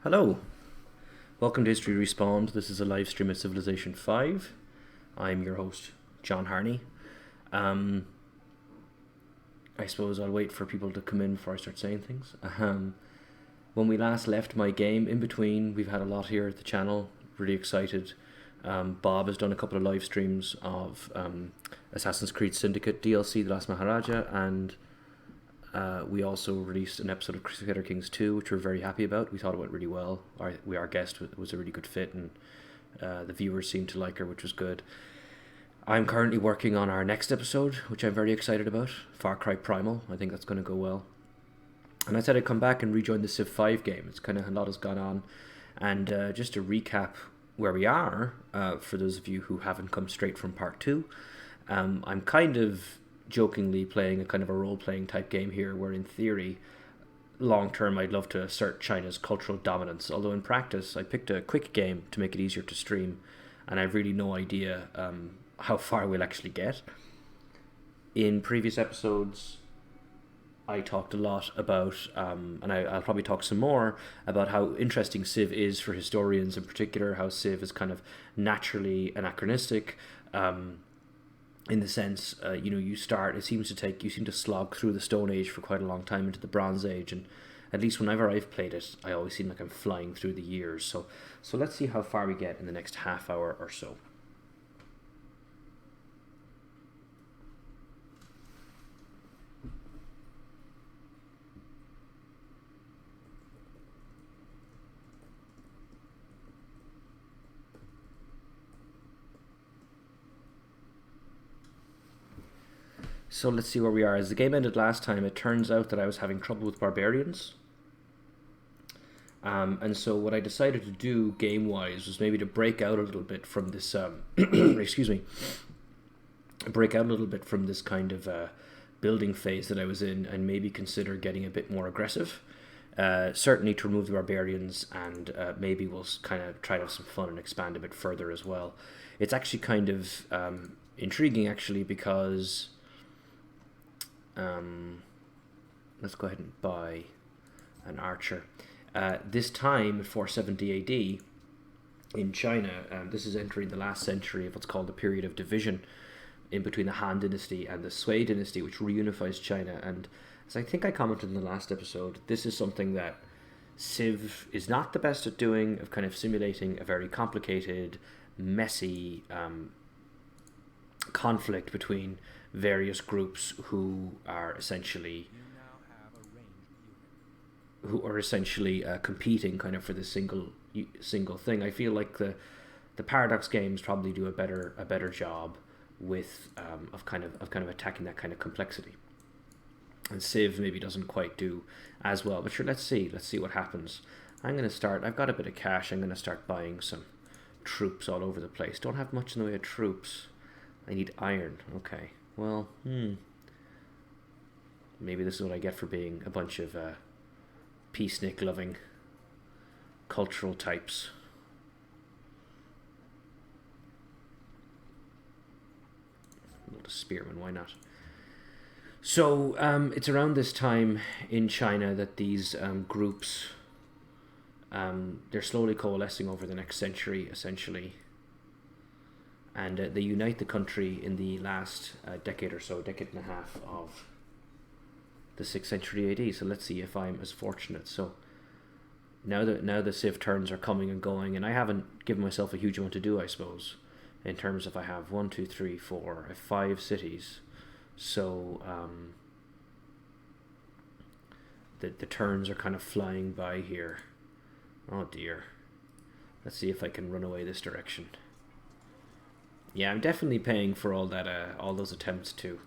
Hello, welcome to History Respawned. This is a live stream of Civilization 5. I'm your host, John Harney. I suppose I'll wait for people to come in before I start saying things. When we last left my game, in between, we've had a lot here at the channel. Really excited. Bob has done a couple of live streams of Assassin's Creed Syndicate DLC, The Last Maharaja, and we also released an episode of Crusader Kings 2, which we're very happy about. We thought it went really well. Our guest was a really good fit, and the viewers seemed to like her, which was good. I'm currently working on our next episode, which I'm very excited about, Far Cry Primal. I think that's going to go well. And I said I'd come back and rejoin the Civ 5 game. It's kind of a lot has gone on. And just to recap where we are, for those of you who haven't come straight from part 2, I'm kind of jokingly playing a kind of a role-playing type game here, where in theory, long-term, I'd love to assert China's cultural dominance, although in practice, I picked a quick game to make it easier to stream, and I've really no idea how far we'll actually get. In previous episodes, I talked a lot about, and I'll probably talk some more, about how interesting Civ is for historians in particular, how Civ is kind of naturally anachronistic, in the sense, you seem to slog through the Stone Age for quite a long time into the Bronze Age, and at least whenever I've played it, I always seem like I'm flying through the years. So let's see how far we get in the next half hour or so. So let's see where we are. As the game ended last time, it turns out that I was having trouble with barbarians. And so what I decided to do game-wise was maybe to break out a little bit from this, excuse me, break out a little bit from this kind of building phase that I was in, and maybe consider getting a bit more aggressive. Certainly to remove the barbarians, and maybe we'll kind of try to have some fun and expand a bit further as well. It's actually kind of intriguing, actually, because let's go ahead and buy an archer. This time, 470 AD, in China, this is entering the last century of what's called the period of division in between the Han Dynasty and the Sway Dynasty, which reunifies China. And as I think I commented in the last episode, this is something that Civ is not the best at doing, of kind of simulating a very complicated, messy conflict between various groups who are essentially competing kind of for this single thing. I feel like the Paradox games probably do a better job with of kind of attacking that kind of complexity, and Civ maybe doesn't quite do as well. But sure, let's see what happens. I've got a bit of cash. I'm gonna start buying some troops all over the place. Don't have much in the way of troops. I need iron. Okay. Well, maybe this is what I get for being a bunch of peacenik-loving cultural types. A little spearman, why not? So it's around this time in China that these groups, they're slowly coalescing over the next century, essentially. And they unite the country in the last decade or so, decade and a half of the 6th century AD. So let's see if I'm as fortunate. So now the Civ turns are coming and going, and I haven't given myself a huge amount to do, I suppose, in terms of I have 1, 2, 3, 4, I have 5 cities. So the turns are kind of flying by here. Oh dear. Let's see if I can run away this direction. Yeah, I'm definitely paying for all that, all those attempts to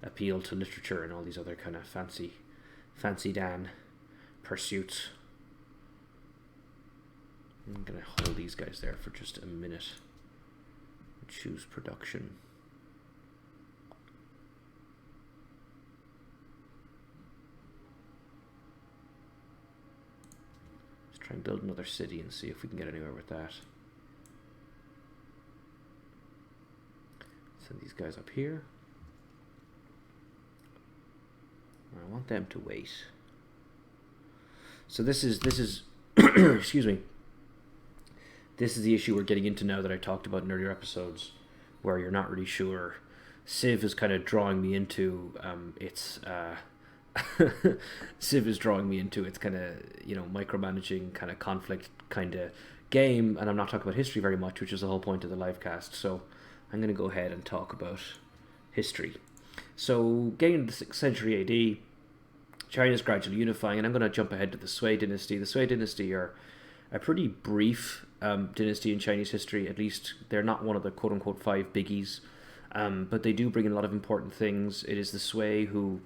appeal to literature and all these other kind of fancy Dan pursuits. I'm gonna hold these guys there for just a minute. Choose production. Let's try and build another city and see if we can get anywhere with that. Send these guys up here. I want them to wait. So this is excuse me, this is the issue we're getting into now that I talked about in earlier episodes, where you're not really sure. Civ is kind of drawing me into Civ is drawing me into its kind of, micromanaging kind of conflict kind of game, and I'm not talking about history very much, which is the whole point of the live cast. So I'm going to go ahead and talk about history. So getting into the 6th century AD, China's gradually unifying, and I'm going to jump ahead to the Sway Dynasty. The Sway Dynasty are a pretty brief dynasty in Chinese history. At least they're not one of the quote-unquote 5 biggies, but they do bring in a lot of important things. It is the Sway who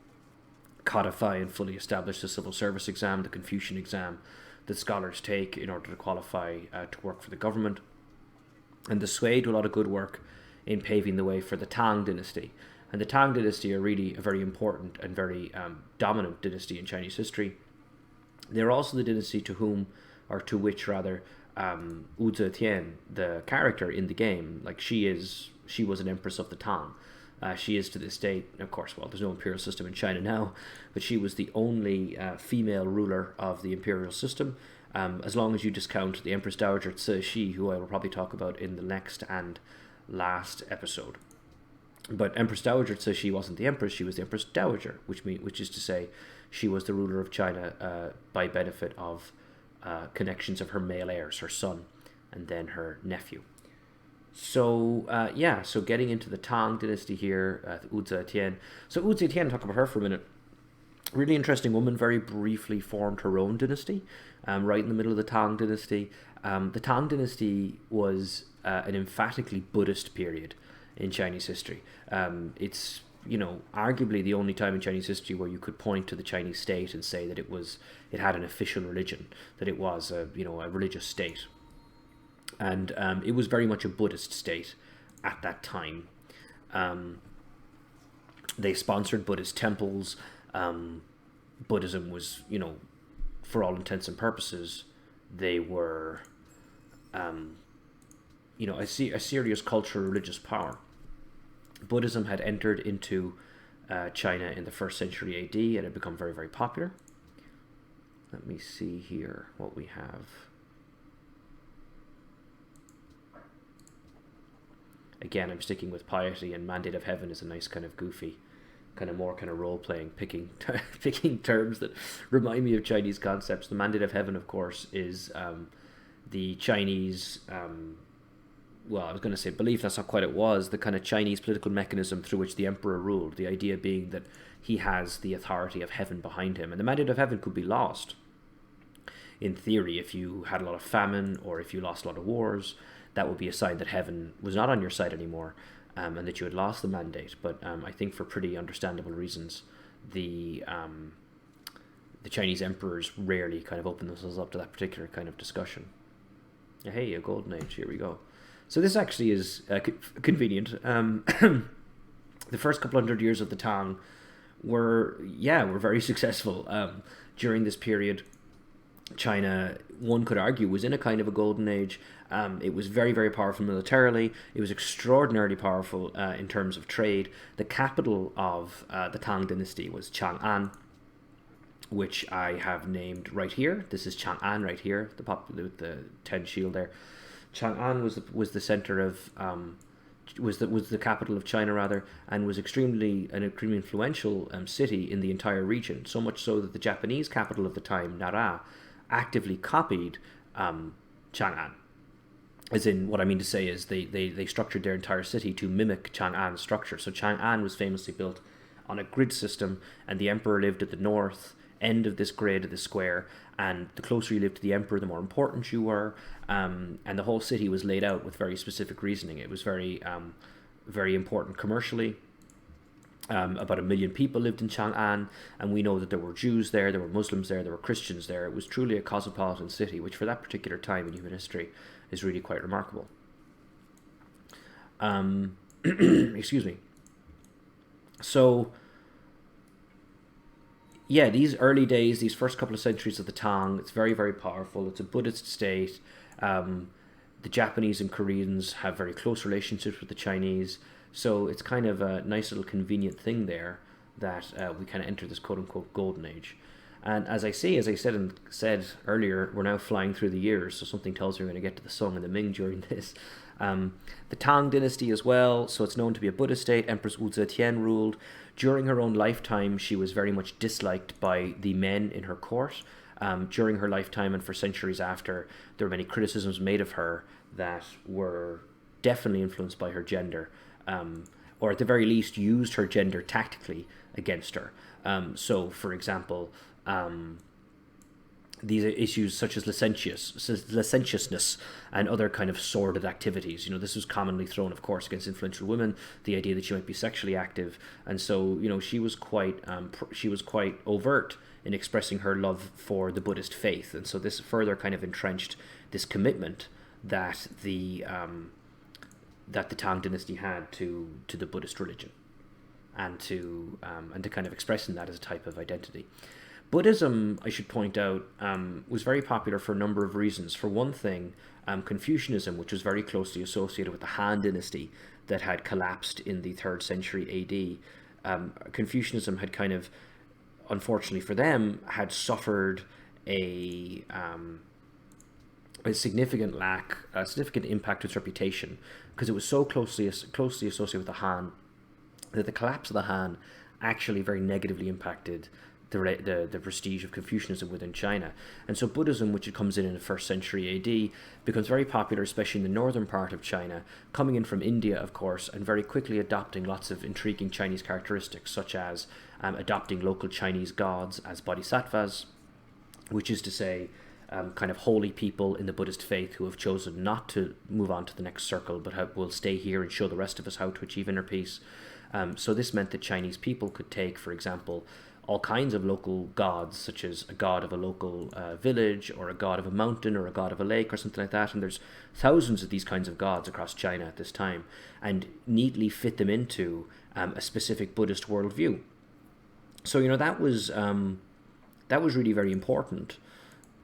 codify and fully establish the civil service exam, the Confucian exam, that scholars take in order to qualify to work for the government. And the Sway do a lot of good work in paving the way for the Tang dynasty. And the Tang dynasty are really a very important and very dominant dynasty in Chinese history. They're also the dynasty to which Wu Zetian, the character in the game, like she was an empress of the Tang. She is to this date, of course, well, there's no imperial system in China now, but she was the only female ruler of the imperial system, as long as you discount the Empress Dowager Cixi, who I will probably talk about in the next and last episode. But Empress Dowager Cixi wasn't the empress, she was the Empress Dowager, which is to say she was the ruler of China by benefit of connections of her male heirs, her son, and then her nephew. So getting into the Tang dynasty here, Wu Zetian. So Wu Zetian, talk about her for a minute. Really interesting woman, very briefly formed her own dynasty, right in the middle of the Tang dynasty. The Tang dynasty was an emphatically Buddhist period in Chinese history. It's, arguably the only time in Chinese history where you could point to the Chinese state and say that it had an official religion, that it was a religious state. And it was very much a Buddhist state at that time. They sponsored Buddhist temples. Buddhism was, for all intents and purposes, they were, a serious cultural religious power. Buddhism had entered into China in the 1st century AD and had become very, very popular. Let me see here what we have. Again, I'm sticking with piety, and mandate of heaven is a nice kind of goofy, kind of role-playing, picking terms that remind me of Chinese concepts. The mandate of heaven, of course, is the Chinese, I was going to say belief, that's not quite it was, the kind of Chinese political mechanism through which the emperor ruled, the idea being that he has the authority of heaven behind him. And the mandate of heaven could be lost, in theory, if you had a lot of famine or if you lost a lot of wars. That would be a sign that heaven was not on your side anymore, and that you had lost the mandate. But I think for pretty understandable reasons, the Chinese emperors rarely kind of open themselves up to that particular kind of discussion. Hey, a golden age, here we go. So this actually is convenient. The first couple hundred years of the Tang were very successful. During this period, China, one could argue, was in a kind of a golden age. It was very, very powerful militarily. It was extraordinarily powerful in terms of trade. The capital of the Tang dynasty was Chang'an, which I have named right here. This is Chang'an right here, with the 10 shield there. Chang'an was the center of was the capital of China rather, and was an extremely influential city in the entire region. So much so that the Japanese capital of the time, Nara, actively copied Chang'an. As in, what I mean to say is they structured their entire city to mimic Chang'an's structure. So Chang'an was famously built on a grid system, and the emperor lived at the north end of this grid, of the square, and the closer you lived to the emperor, the more important you were, and the whole city was laid out with very specific reasoning. It was very, very important commercially. About 1 million people lived in Chang'an, and we know that there were Jews there were Muslims there were Christians there. It was truly a cosmopolitan city, which for that particular time in human history is really quite remarkable. Excuse me. So, yeah, these early days, these first couple of centuries of the Tang, it's very, very powerful. It's a Buddhist state. The Japanese and Koreans have very close relationships with the Chinese. So it's kind of a nice little convenient thing there that we kind of enter this quote-unquote golden age. And as I said earlier, we're now flying through the years, so something tells me we're going to get to the Song and the Ming during this. The Tang Dynasty as well, so it's known to be a Buddhist state. Empress Wu Zetian ruled. During her own lifetime, she was very much disliked by the men in her court. During her lifetime and for centuries after, there were many criticisms made of her that were definitely influenced by her gender, or at the very least used her gender tactically against her. So, for example, these are issues such as licentiousness and other kind of sordid activities. This was commonly thrown, of course, against influential women. The idea that she might be sexually active, and so she was quite overt in expressing her love for the Buddhist faith, and so this further kind of entrenched this commitment that the Tang Dynasty had to the Buddhist religion, and to kind of expressing that as a type of identity. Buddhism, I should point out, was very popular for a number of reasons. For one thing, Confucianism, which was very closely associated with the Han Dynasty that had collapsed in the 3rd century AD, Confucianism had kind of, unfortunately for them, had suffered a significant impact to its reputation, because it was so closely associated with the Han that the collapse of the Han actually very negatively impacted the prestige of Confucianism within China. And so Buddhism, which comes in the 1st century AD, becomes very popular, especially in the northern part of China, coming in from India, of course, and very quickly adopting lots of intriguing Chinese characteristics, such as adopting local Chinese gods as bodhisattvas, which is to say, kind of holy people in the Buddhist faith who have chosen not to move on to the next circle, but will stay here and show the rest of us how to achieve inner peace. So this meant that Chinese people could take, for example, all kinds of local gods, such as a god of a local village, or a god of a mountain, or a god of a lake, or something like that. And there's thousands of these kinds of gods across China at this time, and neatly fit them into a specific Buddhist worldview. So that was really very important,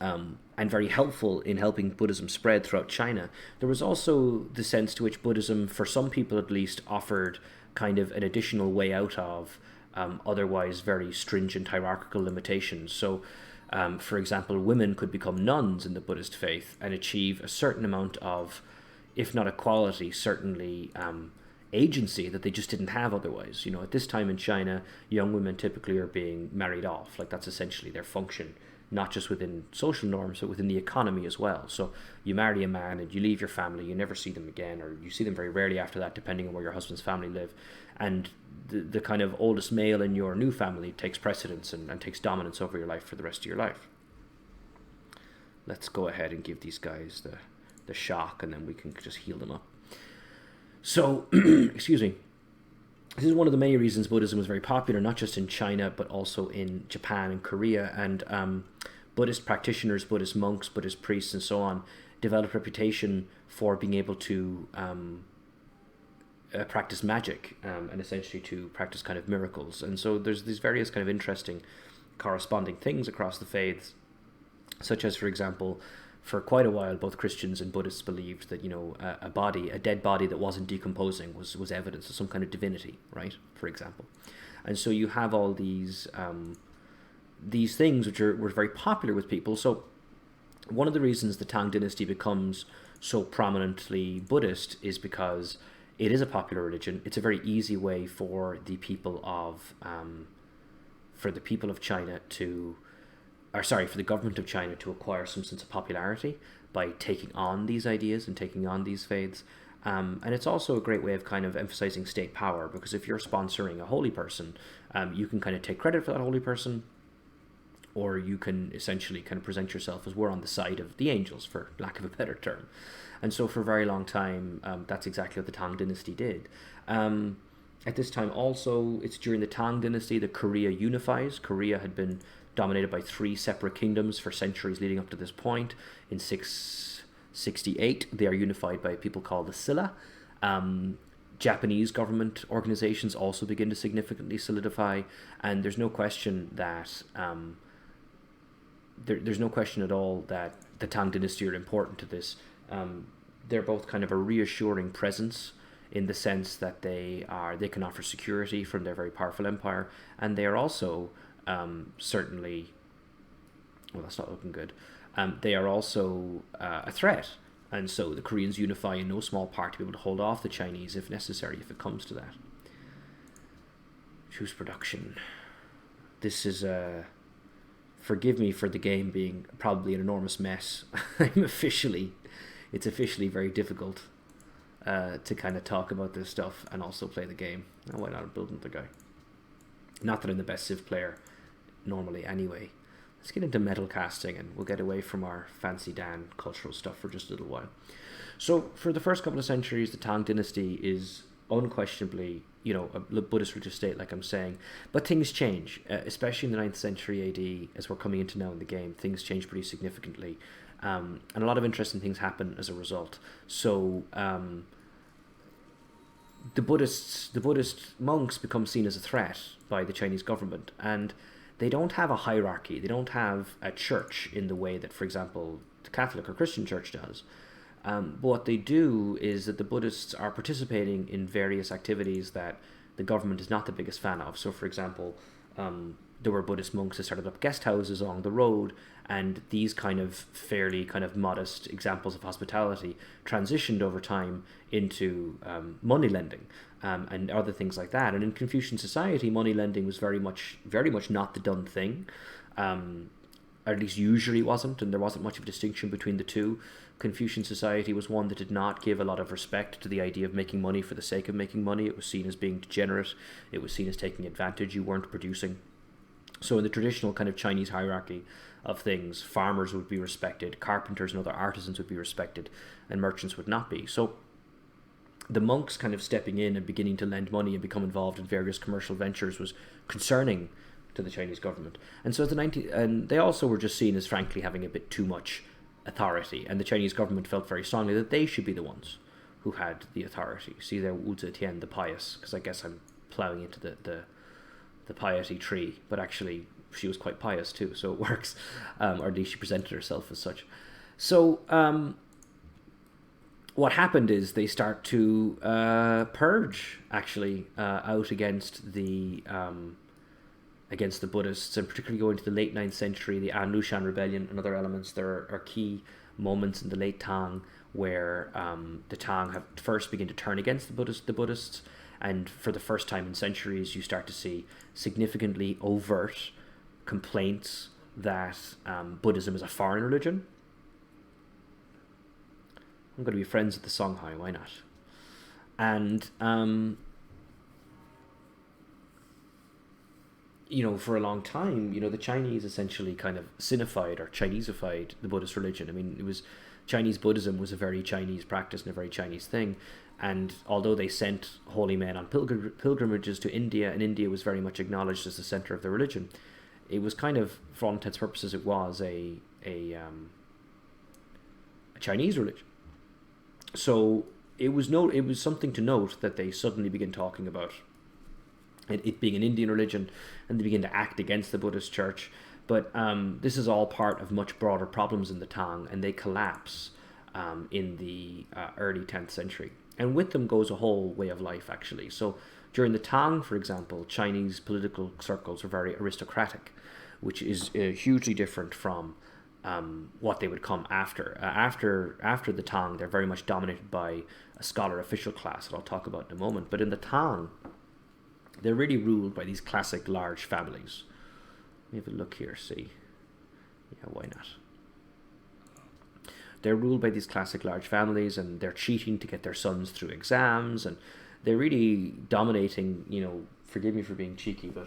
and very helpful in helping Buddhism spread throughout China. There was also the sense to which Buddhism, for some people at least, offered kind of an additional way out of otherwise very stringent hierarchical limitations. So, for example, women could become nuns in the Buddhist faith and achieve a certain amount of, if not equality, certainly agency that they just didn't have otherwise. At this time in China, young women typically are being married off. Like, that's essentially their function, not just within social norms, but within the economy as well. So you marry a man and you leave your family, you never see them again, or you see them very rarely after that, depending on where your husband's family live. And the kind of oldest male in your new family takes precedence and takes dominance over your life for the rest of your life. Let's go ahead and give these guys the shock, and then we can just heal them up. So, excuse me. This is one of the many reasons Buddhism was very popular, not just in China, but also in Japan and Korea. And Buddhist practitioners, Buddhist monks, Buddhist priests, and so on, developed a reputation for being able to practice magic, and essentially to practice kind of miracles. And so there's these various kind of interesting corresponding things across the faiths, such as, for example, for quite a while, both Christians and Buddhists believed that, a dead body that wasn't decomposing was evidence of some kind of divinity, right? For example. And so you have all these things which were very popular with people. So one of the reasons the Tang Dynasty becomes so prominently Buddhist is because it is a popular religion. It's a very easy way for the people of China for the government of China to acquire some sense of popularity by taking on these ideas and taking on these faiths. And it's also a great way of kind of emphasizing state power, because if you're sponsoring a holy person, you can kind of take credit for that holy person, or you can essentially kind of present yourself as we're on the side of the angels, for lack of a better term. And so for a very long time, that's exactly what the Tang Dynasty did. At this time also, it's during the Tang Dynasty that Korea unifies. Korea had been dominated by 3 separate kingdoms for centuries leading up to this point. In 668, they are unified by people called the Silla. Japanese government organizations also begin to significantly solidify, and there's no question that there's no question at all that the Tang Dynasty are important to this. They're both kind of a reassuring presence in the sense that they can offer security from their very powerful empire, and they are also certainly well, that's not looking good. They are also a threat. And so the Koreans unify in no small part to be able to hold off the Chinese if necessary, if it comes to that. Choose production. This is forgive me for the game being probably an enormous mess. It's officially very difficult to kind of talk about this stuff and also play the game. Oh, why not build another guy? Not that I'm the best Civ player normally anyway. Let's get into metal casting and we'll get away from our fancy Dan cultural stuff for just a little while. So for the first couple of centuries, the Tang dynasty is unquestionably, a Buddhist religious state, like I'm saying. But things change, especially in the 9th century AD, as we're coming into now in the game. Things change pretty significantly. And a lot of interesting things happen as a result. So the Buddhist monks become seen as a threat by the Chinese government, and they don't have a hierarchy. They don't have a church in the way that, for example, the Catholic or Christian church does. But what they do is that the Buddhists are participating in various activities that the government is not the biggest fan of. So, for example, there were Buddhist monks who started up guest houses along the road, and these kind of fairly kind of modest examples of hospitality transitioned over time into money lending and other things like that. And in Confucian society, money lending was very much not the done thing, or at least usually wasn't, and there wasn't much of a distinction between the two. Confucian society was one that did not give a lot of respect to the idea of making money for the sake of making money. It was seen as being degenerate. It was seen as taking advantage. You weren't producing. So in the traditional kind of Chinese hierarchy of things, farmers would be respected, carpenters and other artisans would be respected, and merchants would not be. So the monks kind of stepping in and beginning to lend money and become involved in various commercial ventures was concerning to the Chinese government. And so and they also were just seen as frankly having a bit too much authority, and the Chinese government felt very strongly that they should be the ones who had the authority. See there, Wu Zetian, the pious, because I guess I'm ploughing into the piety tree, but actually she was quite pious too, so it works, or at least she presented herself as such. So what happened is they start to purge actually out against the Buddhists, and particularly going to the late 9th century, the An Lushan rebellion and other elements. There are key moments in the late Tang where the Tang have first begin to turn against the Buddhists, and for the first time in centuries, you start to see significantly overt complaints that Buddhism is a foreign religion. I'm going to be friends with the Songhai, why not? And for a long time, the Chinese essentially kind of Sinified or Chinesified the Buddhist religion. I mean, Chinese Buddhism was a very Chinese practice and a very Chinese thing. And although they sent holy men on pilgrimages to India, and India was very much acknowledged as the center of their religion, it was kind of, for all intents and purposes, it was a Chinese religion. So it was something to note that they suddenly begin talking about it being an Indian religion, and they begin to act against the Buddhist church. But this is all part of much broader problems in the Tang, and they collapse in the early 10th century. And with them goes a whole way of life, actually. So during the Tang, for example, Chinese political circles are very aristocratic, which is hugely different from what they would come after. After the Tang, they're very much dominated by a scholar official class that I'll talk about in a moment. But in the Tang, they're really ruled by these classic large families. Let me have a look here, see. Yeah, why not? They're ruled by these classic large families, and they're cheating to get their sons through exams, and they're really dominating, forgive me for being cheeky, but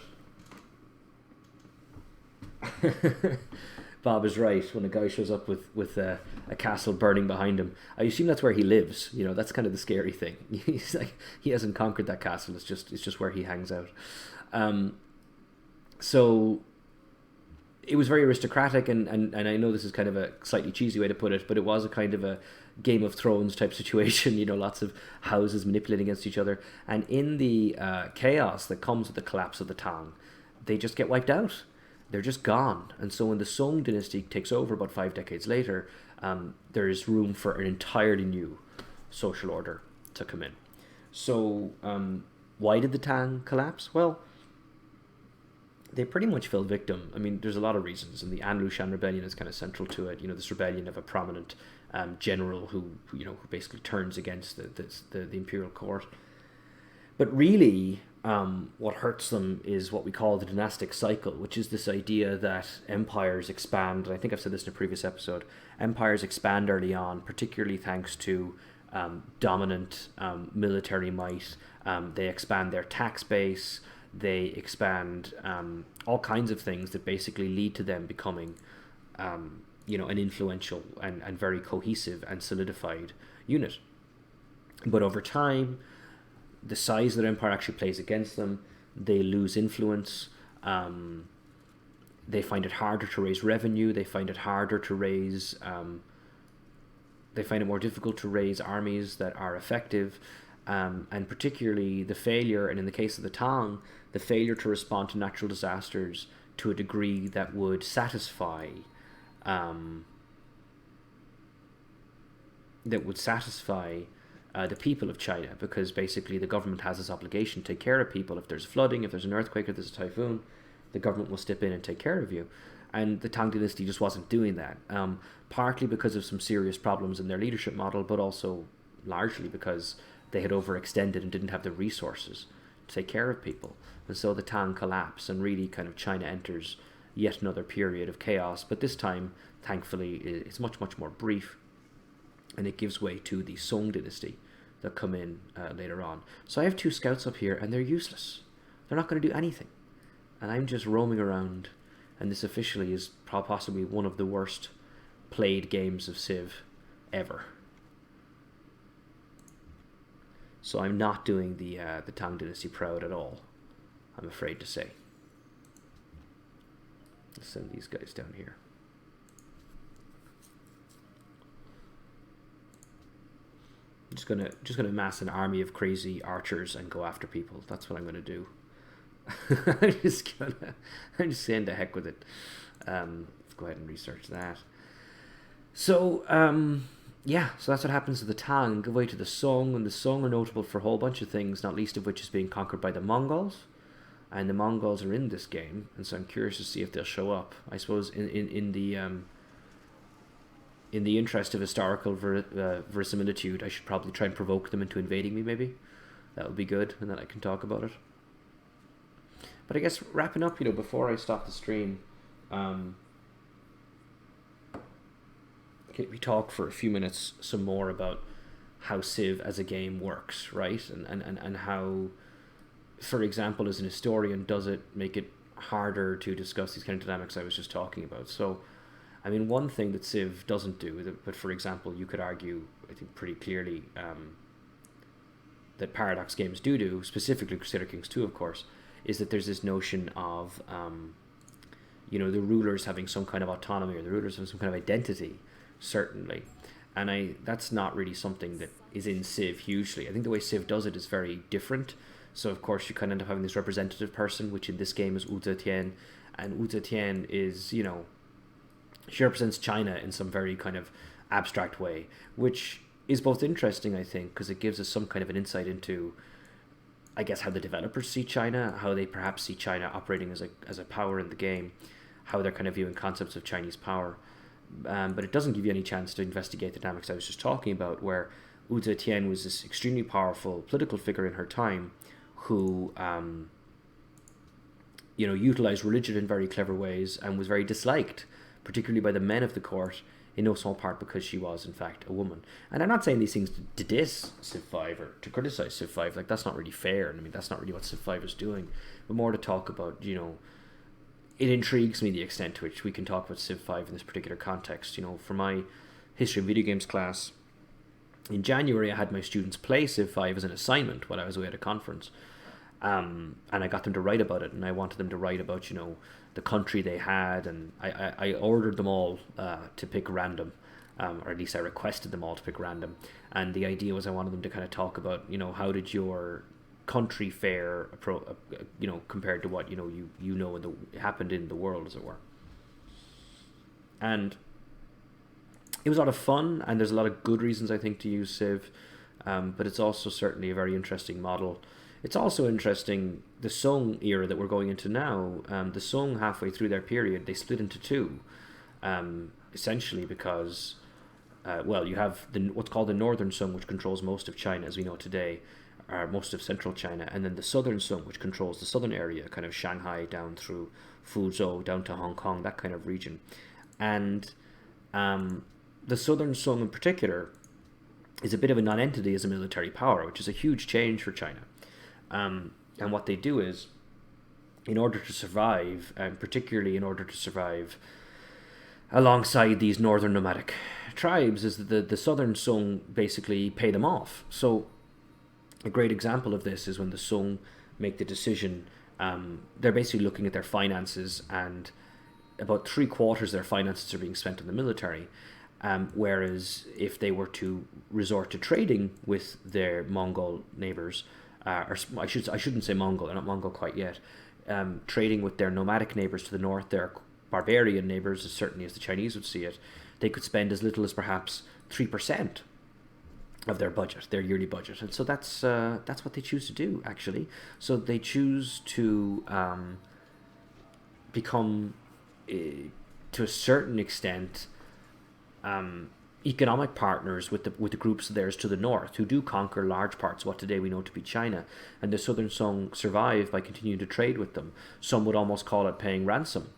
Bob is right. When a guy shows up with a castle burning behind him, I assume that's where he lives. That's kind of the scary thing. He's like, he hasn't conquered that castle. It's just where he hangs out. So it was very aristocratic, and I know this is kind of a slightly cheesy way to put it, but it was a kind of a Game of Thrones type situation, lots of houses manipulating against each other. And in the chaos that comes with the collapse of the Tang, they just get wiped out. They're just gone. And so when the Song dynasty takes over about 5 decades later, there's room for an entirely new social order to come in. So why did the Tang collapse? Well, they pretty much fell victim. I mean, there's a lot of reasons, and the An Lushan rebellion is kind of central to it. This rebellion of a prominent general who who basically turns against the imperial court. But really, what hurts them is what we call the dynastic cycle, which is this idea that empires expand. And I think I've said this in a previous episode. Empires expand early on, particularly thanks to dominant military might. They expand their tax base. They expand all kinds of things that basically lead to them becoming, an influential and very cohesive and solidified unit. But over time, the size of their empire actually plays against them. They lose influence. They find it harder to raise revenue. They find it harder to raise. They find it more difficult to raise armies that are effective. And particularly the failure, and in the case of the Tang, the failure to respond to natural disasters to a degree that would satisfy the people of China, because basically the government has this obligation to take care of people. If there's flooding, if there's an earthquake, if there's a typhoon, the government will step in and take care of you. And the Tang dynasty just wasn't doing that, partly because of some serious problems in their leadership model, but also largely because they had overextended and didn't have the resources to take care of people. And so the Tang collapse, and really kind of China enters yet another period of chaos. But this time, thankfully, it's much, much more brief, and it gives way to the Song dynasty that come in later on. So I have 2 scouts up here, and they're useless. They're not going to do anything. And I'm just roaming around, and this officially is possibly one of the worst played games of Civ ever. So I'm not doing the Tang dynasty proud at all, I'm afraid to say. Let's send these guys down here. I'm just gonna amass an army of crazy archers and go after people. That's what I'm gonna do. I'm just saying the heck with it. Let's go ahead and research that. So so that's what happens to the Tang. Go away to the Song, and the Song are notable for a whole bunch of things, not least of which is being conquered by the Mongols. And the Mongols are in this game, and so I'm curious to see if they'll show up. I suppose in the interest of historical verisimilitude, I should probably try and provoke them into invading me, maybe. That would be good, and then I can talk about it. But I guess wrapping up, before I stop the stream, we talk for a few minutes some more about how Civ as a game works, right? And how, for example, as an historian, does it make it harder to discuss these kind of dynamics I was just talking about? So, I mean, one thing that Civ doesn't do, but for example, you could argue, I think pretty clearly, that Paradox games do, specifically Crusader Kings 2, of course, is that there's this notion of, the rulers having some kind of autonomy, or the rulers having some kind of identity, certainly. And that's not really something that is in Civ hugely. I think the way Civ does it is very different. So, of course, you kind of end up having this representative person, which in this game is Wu Zetian. And Wu Zetian is, she represents China in some very kind of abstract way, which is both interesting, I think, because it gives us some kind of an insight into, I guess, how the developers see China, how they perhaps see China operating as a power in the game, how they're kind of viewing concepts of Chinese power. But it doesn't give you any chance to investigate the dynamics I was just talking about, where Wu Zetian was this extremely powerful political figure in her time who, utilized religion in very clever ways and was very disliked, particularly by the men of the court, in no small part because she was, in fact, a woman. And I'm not saying these things to diss Civ 5 or to criticize Civ 5. Like, that's not really fair. And I mean, that's not really what Civ 5 is doing. But more to talk about, it intrigues me the extent to which we can talk about Civ 5 in this particular context. For my history of video games class, in January, I had my students play Civ 5 as an assignment while I was away at a conference. And I got them to write about it, and I wanted them to write about, the country they had, and I ordered them all to pick random, or at least I requested them all to pick random. And the idea was I wanted them to kind of talk about, how did your country fare, compared to what, happened in the world, as it were. And it was a lot of fun, and there's a lot of good reasons, I think, to use Civ, but it's also certainly a very interesting model. It's also interesting, the Song era that we're going into now, the Song halfway through their period, they split into two, essentially because, well, you have what's called the Northern Song, which controls most of China as we know today, or most of central China, and then the Southern Song, which controls the southern area, kind of Shanghai down through Fuzhou, down to Hong Kong, that kind of region. And the Southern Song in particular is a bit of a non-entity as a military power, which is a huge change for China. And what they do is, in order to survive, and particularly in order to survive alongside these northern nomadic tribes, is that the Southern Song basically pay them off. So a great example of this is when the Song make the decision, they're basically looking at their finances, and about 3/4 of their finances are being spent on the military. Whereas if they were to resort to trading with their Mongol neighbors, or I shouldn't say Mongol, they're not Mongol quite yet, trading with their nomadic neighbors to the north, their barbarian neighbors, as certainly as the Chinese would see it, they could spend as little as perhaps 3% of their budget, their yearly budget. And so that's what they choose to do, actually. So they choose to become, to a certain extent, economic partners with the groups of theirs to the north, who do conquer large parts of what today we know to be China. And the Southern Song survive by continuing to trade with them. Some would almost call it paying ransom.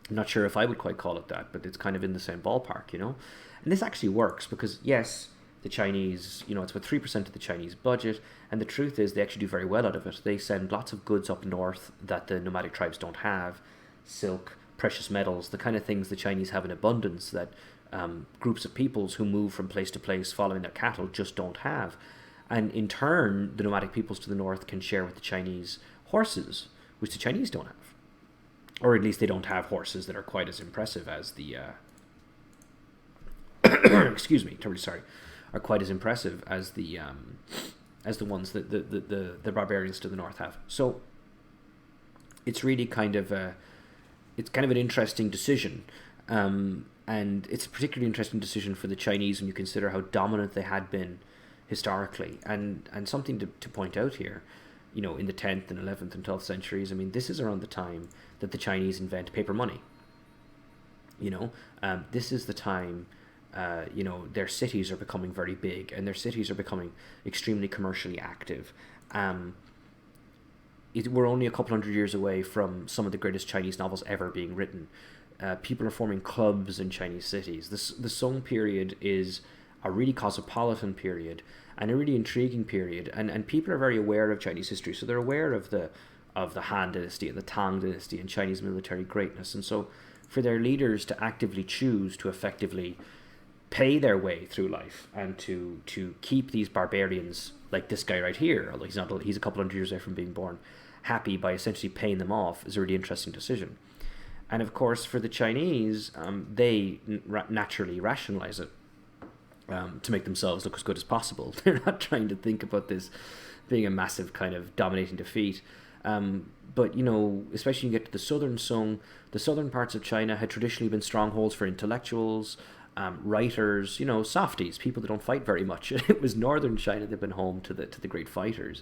I'm not sure if I would quite call it that, but it's kind of in the same ballpark, And this actually works because, yes, the Chinese, it's about 3% of the Chinese budget, and the truth is they actually do very well out of it. They send lots of goods up north that the nomadic tribes don't have: silk, precious metals, the kind of things the Chinese have in abundance that groups of peoples who move from place to place following their cattle just don't have. And in turn, the nomadic peoples to the north can share with the Chinese horses, which the Chinese don't have. Or at least they don't have horses that are quite as impressive as the excuse me, terribly sorry, are quite as impressive as the ones that the barbarians to the north have. So it's really kind of an interesting decision, and it's a particularly interesting decision for the Chinese when you consider how dominant they had been historically. And something to point out here, in the 10th and 11th and 12th centuries, this is around the time that the Chinese invent paper money. This is the time, their cities are becoming very big, and their cities are becoming extremely commercially active. We're only a couple hundred years away from some of the greatest Chinese novels ever being written. People are forming clubs in Chinese cities. The Song period is a really cosmopolitan period and a really intriguing period, and people are very aware of Chinese history, so they're aware of the Han Dynasty and the Tang Dynasty and Chinese military greatness. And so for their leaders to actively choose to effectively pay their way through life and to keep these barbarians, like this guy right here, although he's a couple hundred years away from being born, happy by essentially paying them off, is a really interesting decision. And of course, for the Chinese, they naturally rationalize it to make themselves look as good as possible. They're not trying to think about this being a massive kind of dominating defeat. But, especially when you get to the Southern Song, the southern parts of China had traditionally been strongholds for intellectuals, writers, softies, people that don't fight very much. It was northern China that had been home to the great fighters.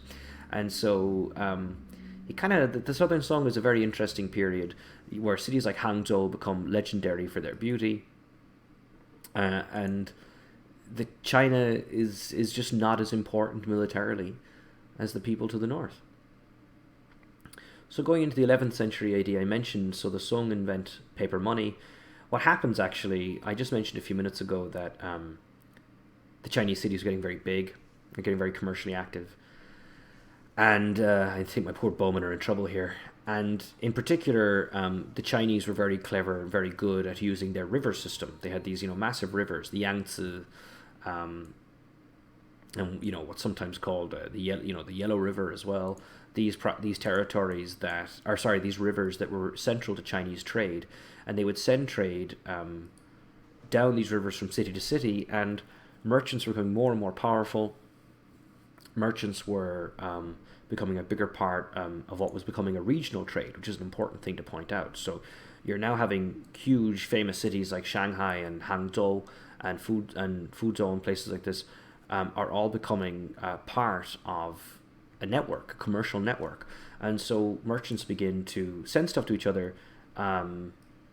And so the Southern Song is a very interesting period where cities like Hangzhou become legendary for their beauty. And the China is just not as important militarily as the people to the north. So going into the 11th century AD, I mentioned, so the Song invent paper money. What happens actually, I just mentioned a few minutes ago that the Chinese cities are getting very big, they're getting very commercially active. And I think my poor bowmen are in trouble here. And in particular, the Chinese were very clever and very good at using their river system. They had these, massive rivers, the Yangtze, and what's sometimes called the Yellow River as well. These territories these rivers that were central to Chinese trade, and they would send trade down these rivers from city to city, and merchants were becoming more and more powerful. Merchants were becoming a bigger part of what was becoming a regional trade, which is an important thing to point out. So you're now having huge famous cities like Shanghai and Hangzhou and Fuzhou and places like this are all becoming part of a network, a commercial network. And so merchants begin to send stuff to each other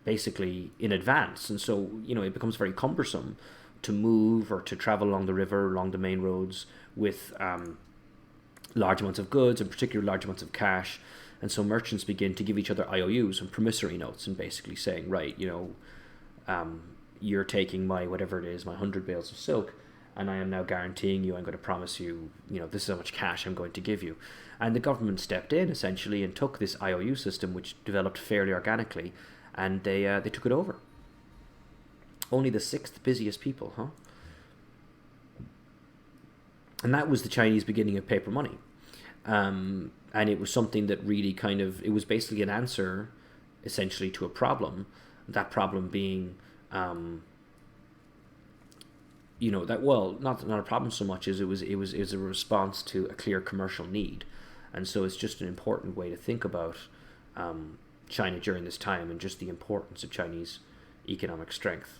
basically in advance. And so, it becomes very cumbersome to move or to travel along the river, along the main roads with large amounts of goods, and particularly large amounts of cash. And so merchants begin to give each other IOUs and promissory notes, and basically saying, right, you're taking my, whatever it is, my 100 bales of silk, and I am now guaranteeing you, I'm going to promise you, this is how much cash I'm going to give you. And the government stepped in, essentially, and took this IOU system, which developed fairly organically, and they took it over. Only the sixth busiest people, huh? And that was the Chinese beginning of paper money. And it was something that really it was basically an answer, essentially, to a problem. That problem being, not a problem so much as it was a response to a clear commercial need. And so it's just an important way to think about China during this time, and just the importance of Chinese economic strength.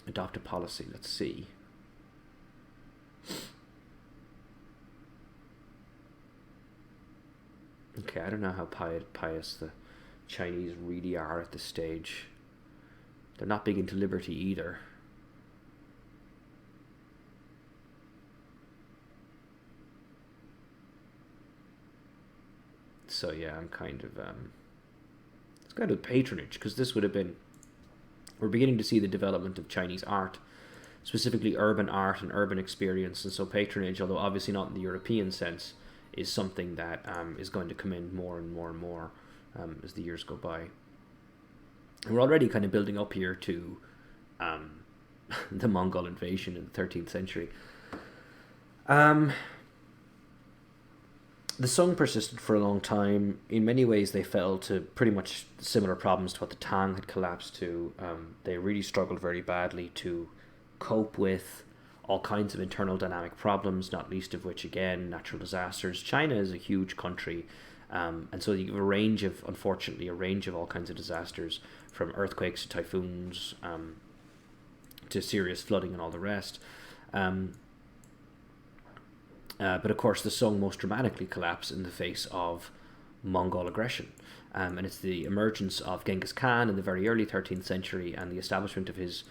Adopt a policy, let's see. Okay, I don't know how pious the Chinese really are at this stage. They're not big into liberty either. So yeah, I'm it's kind of patronage, because this would have been, we're beginning to see the development of Chinese art, specifically urban art and urban experience, and so patronage, although obviously not in the European sense, is something that is going to come in more and more and more as the years go by. And we're already kind of building up here to the Mongol invasion in the 13th century. The Song persisted for a long time. In many ways, they fell to pretty much similar problems to what the Tang had collapsed to. They really struggled very badly to cope with all kinds of internal dynamic problems, not least of which, again, natural disasters. China is a huge country, and so you have a range of all kinds of disasters, from earthquakes to typhoons to serious flooding and all the rest. But of course, the Song most dramatically collapsed in the face of Mongol aggression. And it's the emergence of Genghis Khan in the very early 13th century, and the establishment of his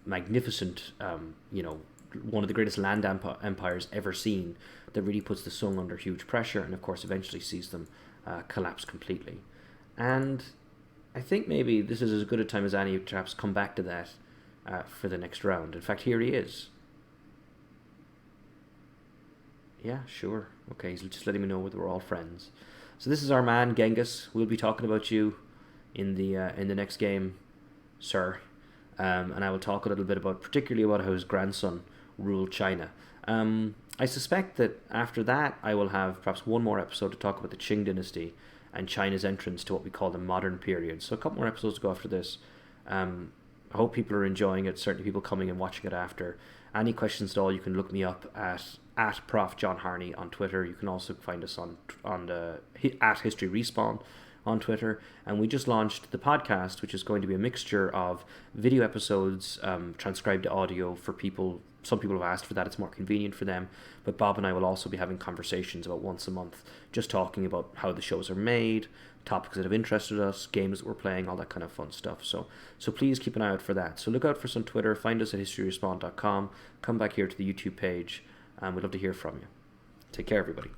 magnificent, one of the greatest land empires ever seen, that really puts the Song under huge pressure, and of course eventually sees them collapse completely. And I think maybe this is as good a time as any to perhaps come back to that for the next round. In fact, here he is. Yeah, sure. Okay, he's just letting me know whether we're all friends. So this is our man, Genghis. We'll be talking about you in the next game, sir. And I will talk a little bit particularly about how his grandson ruled China. I suspect that after that, I will have perhaps one more episode to talk about the Qing dynasty and China's entrance to what we call the modern period. So a couple more episodes to go after this. I hope people are enjoying it. Certainly people coming and watching it after. Any questions at all, you can look me up at Prof. John Harney on Twitter. You can also find us on the at History Respawn on Twitter. And we just launched the podcast, which is going to be a mixture of video episodes, transcribed to audio for people. Some people have asked for that. It's more convenient for them. But Bob and I will also be having conversations about once a month, just talking about how the shows are made, topics that have interested us, games that we're playing, all that kind of fun stuff. So please keep an eye out for that. So look out for us on Twitter. Find us at historyrespond.com. Come back here to the YouTube page. We'd love to hear from you. Take care, everybody.